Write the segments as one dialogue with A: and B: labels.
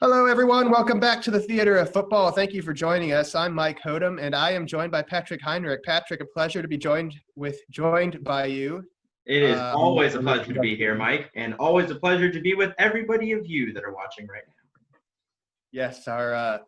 A: Hello, everyone. Welcome back to the Theater of Football. Thank you for joining us. I'm Mike Hodem, and I am joined by Patrick Heinrich. Patrick, a pleasure to be joined by you.
B: It is always a
A: on this
B: pleasure to be here, Mike, and always a pleasure to be with everybody of you that are watching right now.
A: Yes, our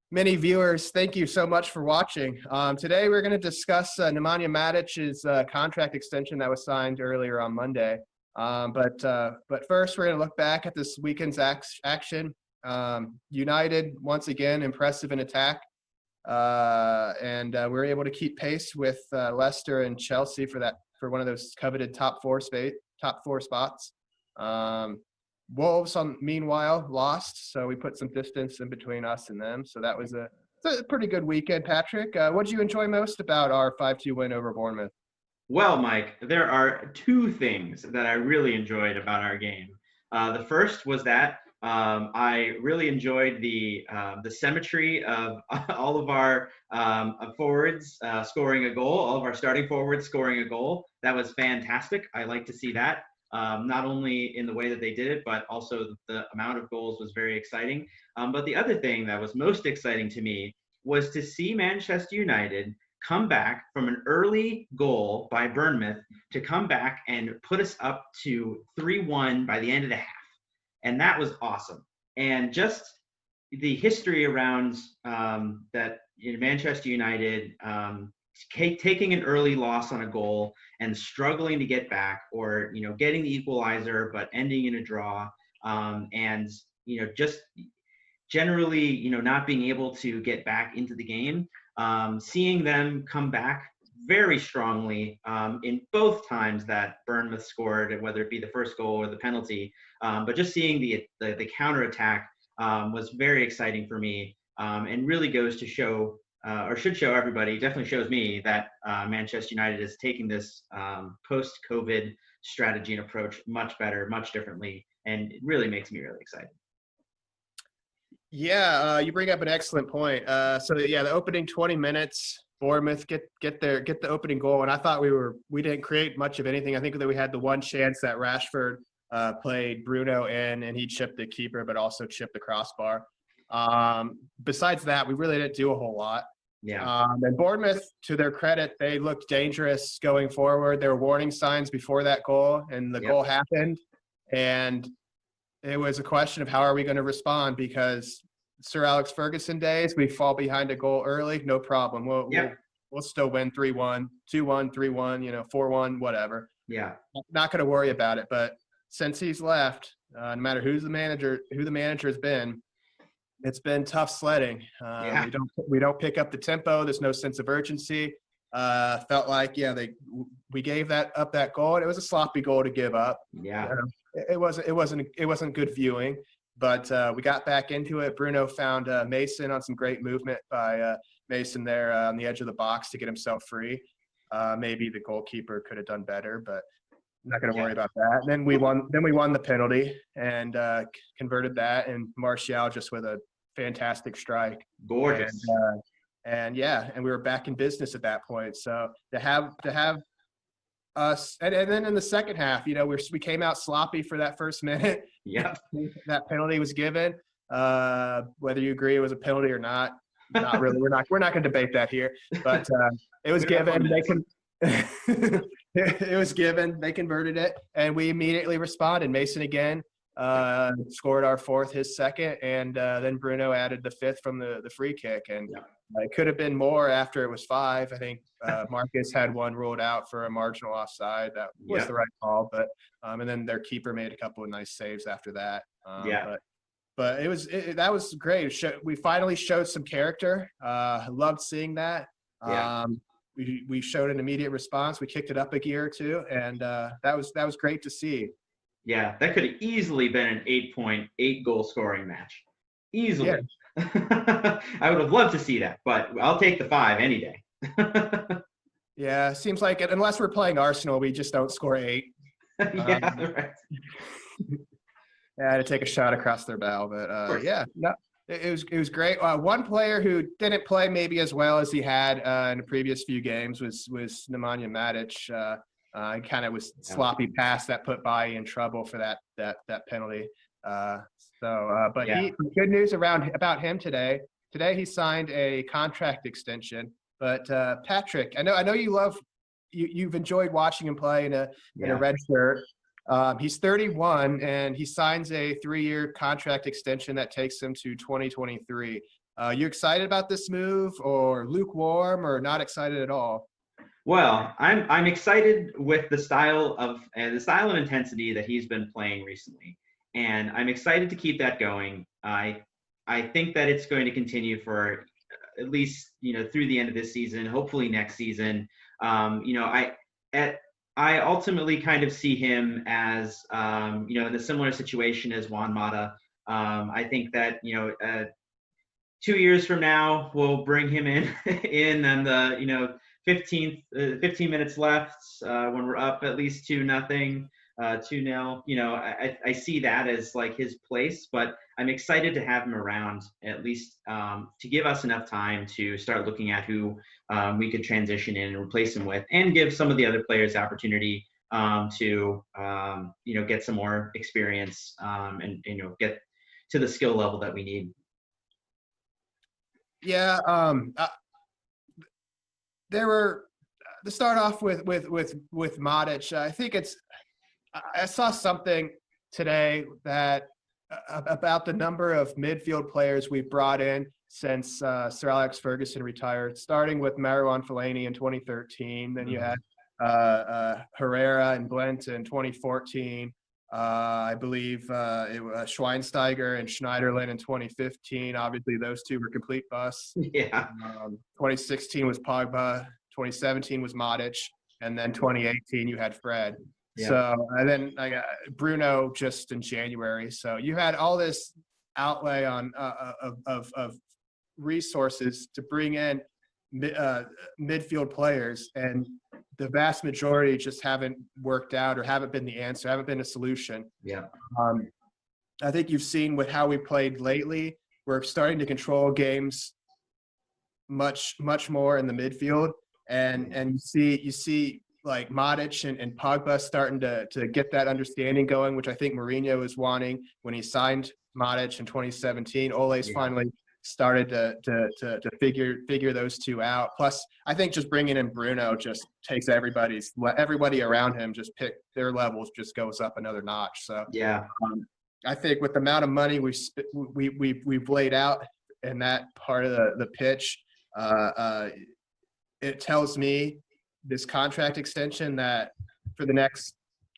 A: many viewers, thank you so much for watching. Today, we're going to discuss Nemanja Matic's contract extension that was signed earlier on Monday. But first, we're going to look back at this weekend's action. United, once again, impressive in attack. And we were able to keep pace with Leicester and Chelsea for one of those coveted top four spots. Wolves, meanwhile, lost, so we put some distance in between us and them. So that was a pretty good weekend, Patrick. What did you enjoy most about our 5-2 win over Bournemouth?
B: Well, Mike, there are two things that I really enjoyed about our game. The first was that I really enjoyed the symmetry of all of our forwards scoring a goal, all of our starting forwards scoring a goal. That was fantastic. I like to see that, not only in the way that they did it, but also the amount of goals was very exciting. But the other thing that was most exciting to me was to see Manchester United come back from an early goal by Bournemouth to come back and put us up to 3-1 by the end of the half. And that was awesome. And just the history around that Manchester United taking an early loss on a goal and struggling to get back, or getting the equalizer but ending in a draw, and just generally not being able to get back into the game. Seeing them come back very strongly in both times that Bournemouth scored, whether it be the first goal or the penalty. But just seeing the counterattack was very exciting for me, and really goes to show, or should show everybody, definitely shows me that Manchester United is taking this post-COVID strategy and approach much better, much differently, and it really makes me really excited.
A: Yeah, you bring up an excellent point. The opening 20 minutes, Bournemouth get the opening goal, and I thought we didn't create much of anything. I think that we had the one chance that Rashford played Bruno in, and he chipped the keeper, but also chipped the crossbar. Besides that, we really didn't do a whole lot.
B: Yeah.
A: And Bournemouth, to their credit, they looked dangerous going forward. There were warning signs before that goal, and the goal happened, and it was a question of how are we going to respond, because Sir Alex Ferguson days, we fall behind a goal early, no problem. We'll still win 3-1, 2-1, 3-1, 4-1, whatever.
B: Yeah.
A: Not going to worry about it. But since he's left, no matter who the manager has been, it's been tough sledding. We don't pick up the tempo. There's no sense of urgency. Felt like we gave up that goal, and it was a sloppy goal to give up.
B: Yeah.
A: It wasn't good viewing, but we got back into it. Bruno found Mason on some great movement by Mason there on the edge of the box to get himself free. Maybe the goalkeeper could have done better, but I'm not going to worry about that. And then we won the penalty and converted that, and Martial just with a fantastic strike.
B: Gorgeous.
A: And we were back in business at that point. So to have us, and then in the second half, we came out sloppy for that first minute.
B: Yeah.
A: That penalty was given. Whether you agree it was a penalty or not really. We're not going to debate that here. But it was given. It was given. They converted it, and we immediately responded. Mason again scored our fourth, his second, and then Bruno added the fifth from the free kick. And it could have been more after it was 5. I think Marcus had one ruled out for a marginal offside. That was the right call. But and then their keeper made a couple of nice saves after that. But that was great. We finally showed some character. Loved seeing that. We showed an immediate response. We kicked it up a gear or two, and that was great to see.
B: Yeah, that could have easily been an 8-point, 8-goal scoring match. Easily. Yeah. I would have loved to see that, but I'll take the 5 any day.
A: Yeah, seems like it, unless we're playing Arsenal, we just don't score 8.
B: Right.
A: I had to take a shot across their bow, but it was great. One player who didn't play maybe as well as he had in the previous few games was Nemanja Matic. Kind of was sloppy pass that put Bailly in trouble for that penalty. But
B: Yeah.
A: good news about him today. Today he signed a contract extension. But Patrick, I know you've enjoyed watching him play in a red shirt. He's 31 and he signs a 3-year contract extension that takes him to 2023. You excited about this move, or lukewarm, or not excited at all?
B: Well, I'm excited with the style and intensity that he's been playing recently, and I'm excited to keep that going. I think that it's going to continue for at least through the end of this season, hopefully next season. I ultimately kind of see him as in a similar situation as Juan Mata. I think that 2 years from now we'll bring him in and the 15 minutes left when we're up at least 2-0, 2-0. I see that as like his place, but I'm excited to have him around at least to give us enough time to start looking at who we could transition in and replace him with, and give some of the other players the opportunity to get some more experience and get to the skill level that we need.
A: Yeah, there were to start off with Matic. I think I saw something today that about the number of midfield players we've brought in since Sir Alex Ferguson retired, starting with Marouane Fellaini in 2013. Then you had Herrera and Blent in 2014. I believe it was Schweinsteiger and Schneiderlin in 2015. Obviously, those two were complete busts.
B: Yeah.
A: 2016 was Pogba. 2017 was Matic. And then 2018, you had Fred. Yeah. So, and then I got Bruno just in January. So you had all this outlay on of resources to bring in midfield players, and the vast majority just haven't worked out or haven't been the answer, haven't been a solution.
B: Yeah.
A: I think you've seen with how we played lately, we're starting to control games much more in the midfield, and you see like Matic and Pogba starting to get that understanding going, which I think Mourinho was wanting when he signed Matic in 2017. Ole's finally started to figure those two out. Plus, I think just bringing in Bruno just takes everybody around him, just pick their levels, just goes up another notch. So
B: yeah,
A: I think with the amount of money we've laid out in that part of the pitch, it tells me this contract extension that for the next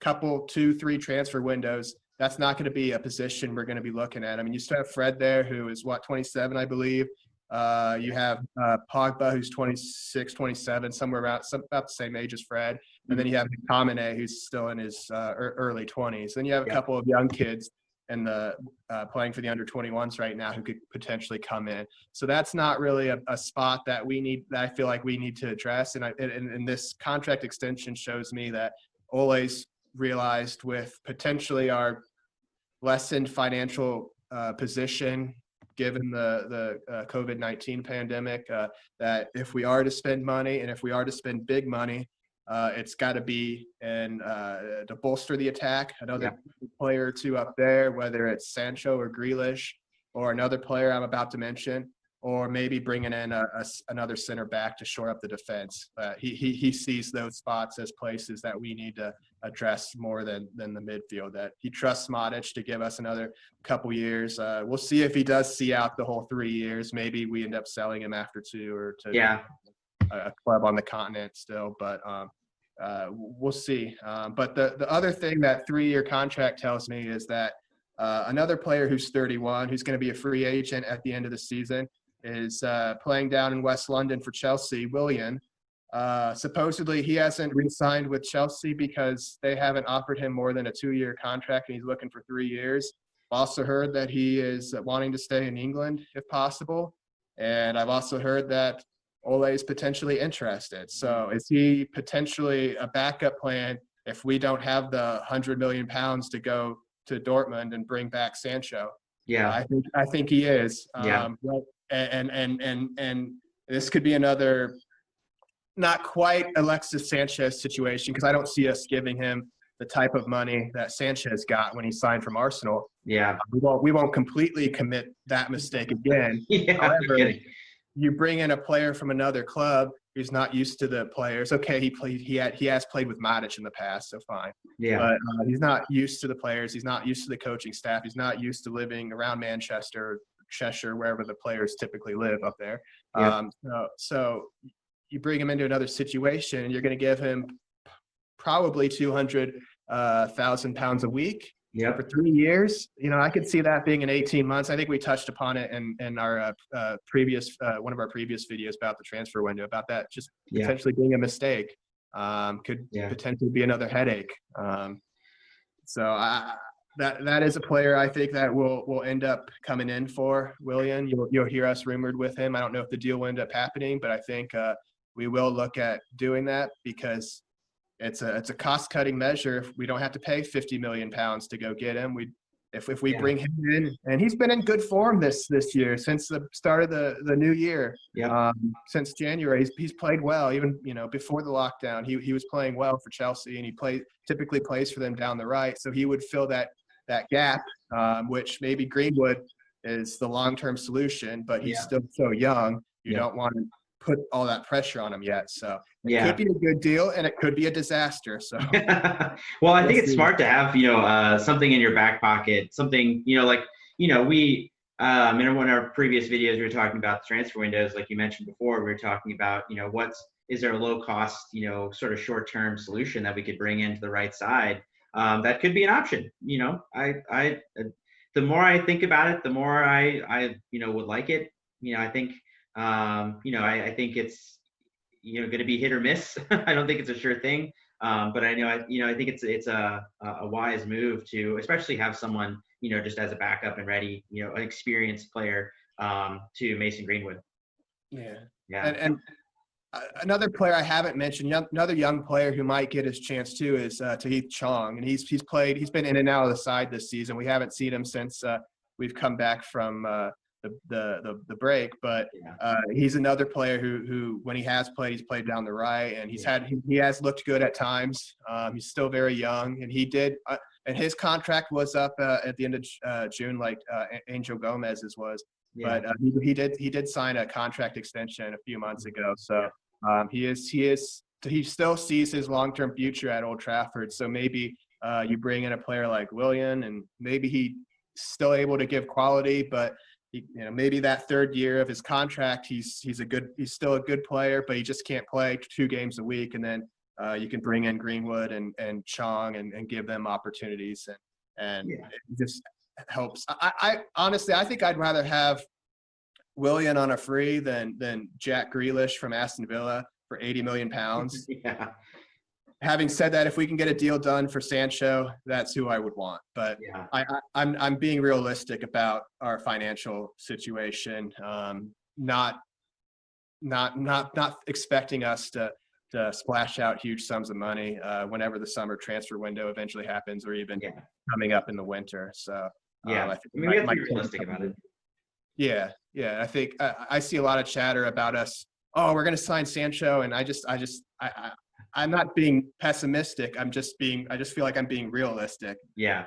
A: couple 2-3 transfer windows, that's not going to be a position we're going to be looking at. I mean, you still have Fred there, who is 27, I believe. You have Pogba, who's 26, 27, somewhere about the same age as Fred. And then you have Kamene, who's still in his early 20s. Then you have a couple of young kids in the playing for the under 21s right now who could potentially come in. So that's not really a spot that I feel like we need to address. And this contract extension shows me that Ole's realized with potentially our lessened financial position given the COVID-19 pandemic, that if we are to spend money and if we are to spend big money, it's got to be to bolster the attack. Another player or two up there, whether it's Sancho or Grealish or another player I'm about to mention, or maybe bringing in another center back to shore up the defense. He sees those spots as places that we need to address more than the midfield. That he trusts Matic to give us another couple years. We'll see if he does see out the whole 3 years. Maybe we end up selling him after 2 or to a club on the continent still. But we'll see. But the other thing that 3-year contract tells me is that another player who's 31, who's going to be a free agent at the end of the season, is playing down in West London for Chelsea, Willian. Supposedly he hasn't re-signed with Chelsea because they haven't offered him more than a 2-year contract, and he's looking for 3 years. I've also heard that he is wanting to stay in England if possible. And I've also heard that Ole is potentially interested. So is he potentially a backup plan if we don't have the £100 million to go to Dortmund and bring back Sancho?
B: Yeah,
A: I think he is.
B: Yeah.
A: And this could be another not quite Alexis Sanchez situation, because I don't see us giving him the type of money that Sanchez got when he signed from Arsenal.
B: Yeah.
A: We won't completely commit that mistake again.
B: Yeah. No
A: However,
B: kidding.
A: you bring in a player from another club who's not used to the players. Okay, he has played with Matic in the past, so fine.
B: Yeah.
A: But he's not used to the players. He's not used to the coaching staff. He's not used to living around Manchester, Cheshire, wherever the players typically live up there.
B: Yeah.
A: So you bring him into another situation, and you're going to give him probably 200,000 pounds a week for
B: Yep.
A: 3 years. I could see that being in 18 months. I think we touched upon it in our previous one of our previous videos about the transfer window, about that just
B: Yeah.
A: potentially being a mistake. Could
B: Yeah.
A: potentially be another headache. That is a player I think that will end up coming in for Willian. You'll hear us rumored with him. I don't know if the deal will end up happening, but I think we will look at doing that because it's a cost-cutting measure. We don't have to pay 50 million pounds to go get him. If we bring him in, and he's been in good form this year since the start of the new year.
B: Yeah.
A: Since January, he's played well. Even before the lockdown, he was playing well for Chelsea, and he typically plays for them down the right. So he would fill that gap, which maybe Greenwood is the long-term solution, but he's still so young. You don't want to put all that pressure on him yet. So it could be a good deal, and it could be a disaster. So
B: well, I think it's smart to have something in your back pocket, something we in one of our previous videos we were talking about the transfer windows, like you mentioned before. We were talking about is there a low cost sort of short term solution that we could bring into the right side that could be an option. I the more I think about it, the more I would like it. I think I think it's going to be hit or miss. I don't think it's a sure thing. But I think it's a wise move to especially have someone, just as a backup and ready, an experienced player to Mason Greenwood.
A: Yeah.
B: Yeah.
A: And another player I haven't mentioned, another young player who might get his chance too is Tahith Chong. And he's been in and out of the side this season. We haven't seen him since we've come back from the break, but he's another player who when he has played, he's played down the right, and he has looked good at times. He's still very young, and he did and his contract was up at the end of June, like Angel Gomez's was. But he did sign a contract extension a few months ago. So he still sees his long-term future at Old Trafford. So maybe you bring in a player like Willian, and maybe he's still able to give quality, but maybe that third year of his contract, he's still a good player, but he just can't play 2 games a week. And then you can bring in Greenwood and Chong and give them opportunities, and it just helps. I honestly, I think I'd rather have Willian on a free than Jack Grealish from Aston Villa for 80 million pounds.
B: Yeah.
A: Having said that, if we can get a deal done for Sancho, that's who I would want. But I'm being realistic about our financial situation. Not expecting us to splash out huge sums of money whenever the summer transfer window eventually happens, or even coming up in the winter. So
B: we have to be realistic about it.
A: Yeah. I think I see a lot of chatter about us. Oh, we're going to sign Sancho, and I'm not being pessimistic. I just feel like I'm being realistic.
B: Yeah.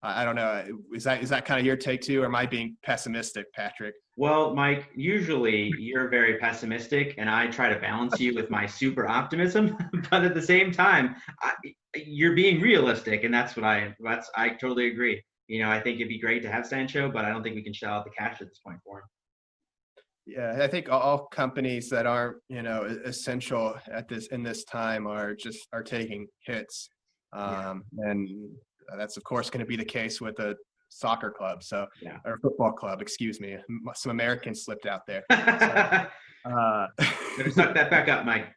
A: I don't know. Is that kind of your take too, or am I being pessimistic, Patrick?
B: Well, Mike, usually you're very pessimistic, and I try to balance you with my super optimism. But at the same time, you're being realistic, and that's I totally agree. I think it'd be great to have Sancho, but I don't think we can shell out the cash at this point for him.
A: Yeah, I think all companies that aren't, essential in this time are taking hits. And that's of course going to be the case with a soccer club. So, or football club, excuse me. Some Americans slipped out there.
B: Better suck that back up, Mike.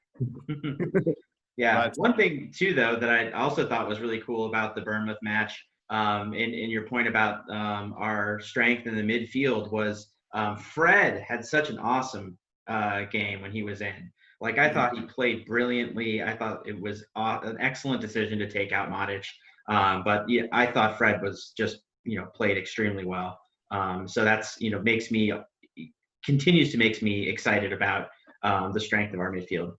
B: Yeah. One thing too, though, that I also thought was really cool about the Bournemouth match, in your point about our strength in the midfield was Fred had such an awesome game when he was in. Like, I thought he played brilliantly. I thought it was an excellent decision to take out Matic. But I thought Fred was just, played extremely well. So that's, continues to make me excited about the strength of our midfield.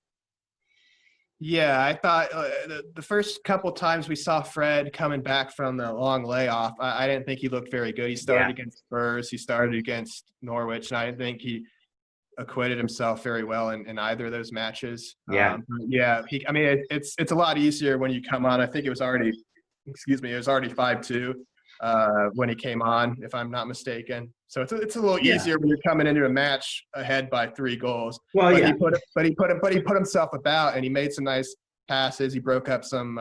A: Yeah, I thought the first couple times we saw Fred coming back from the long layoff, I didn't think he looked very good. He started
B: Yeah.
A: against Spurs, he started against Norwich, and I didn't think he acquitted himself very well in either of those matches.
B: Yeah.
A: Yeah, I mean, it's a lot easier when you come on. I think it was already, it was already 5-2 when he came on, if I'm not mistaken. So it's a little
B: Yeah.
A: easier when you're coming into a match ahead by 3 goals.
B: Well,
A: But
B: yeah.
A: he put himself about, and he made some nice passes. He broke up some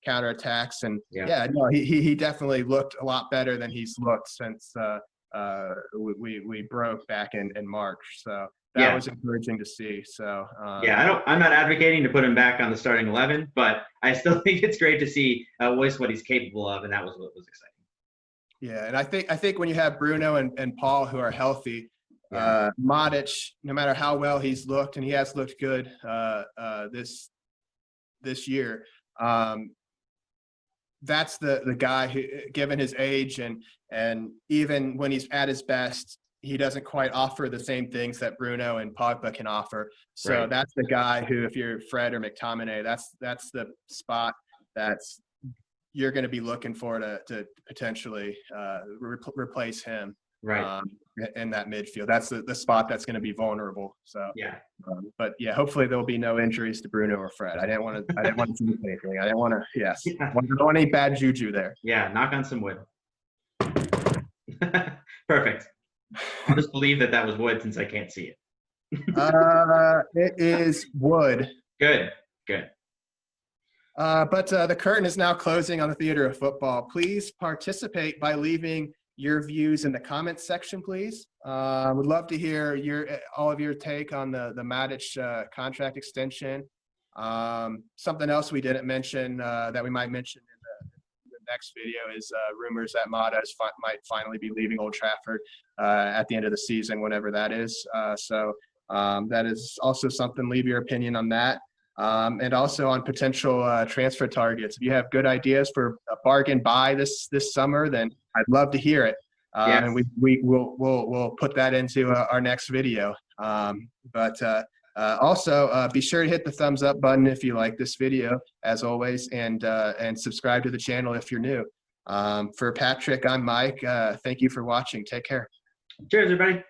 A: counterattacks, and no, he definitely looked a lot better than he's looked since we broke back in March. So that was encouraging to see. So
B: I'm not advocating to put him back on the starting 11, but I still think it's great to see what he's capable of, and that was what was exciting.
A: Yeah, and I think when you have Bruno and Paul who are healthy, Matic, no matter how well he's looked, and he has looked good this year, that's the guy who, given his age and even when he's at his best, he doesn't quite offer the same things that Bruno and Pogba can offer. So that's the guy who, if you're Fred or McTominay, that's the spot that's you're going to be looking for to potentially replace him in that midfield. That's the spot that's going to be vulnerable. So but yeah, hopefully there'll be no injuries to Bruno or Fred. I didn't want to do anything. I didn't want to. Yes, I don't want any bad juju there.
B: Yeah, knock on some wood. Perfect. I'll just believe that was wood since I can't see it.
A: It is wood.
B: Good.
A: But the curtain is now closing on the theater of football. Please participate by leaving your views in the comments section, please. Would love to hear all of your take on the Matic contract extension. Something else we didn't mention that we might mention in the next video is rumors that Matic might finally be leaving Old Trafford at the end of the season, whenever that is. So that is also something. Leave your opinion on that. And also on potential transfer targets. If you have good ideas for a bargain buy this summer, then I'd love to hear it. And we'll put that into our next video. Also be sure to hit the thumbs up button if you like this video, as always, and subscribe to the channel if you're new. For Patrick, I'm Mike. Thank you for watching. Take care.
B: Cheers, everybody.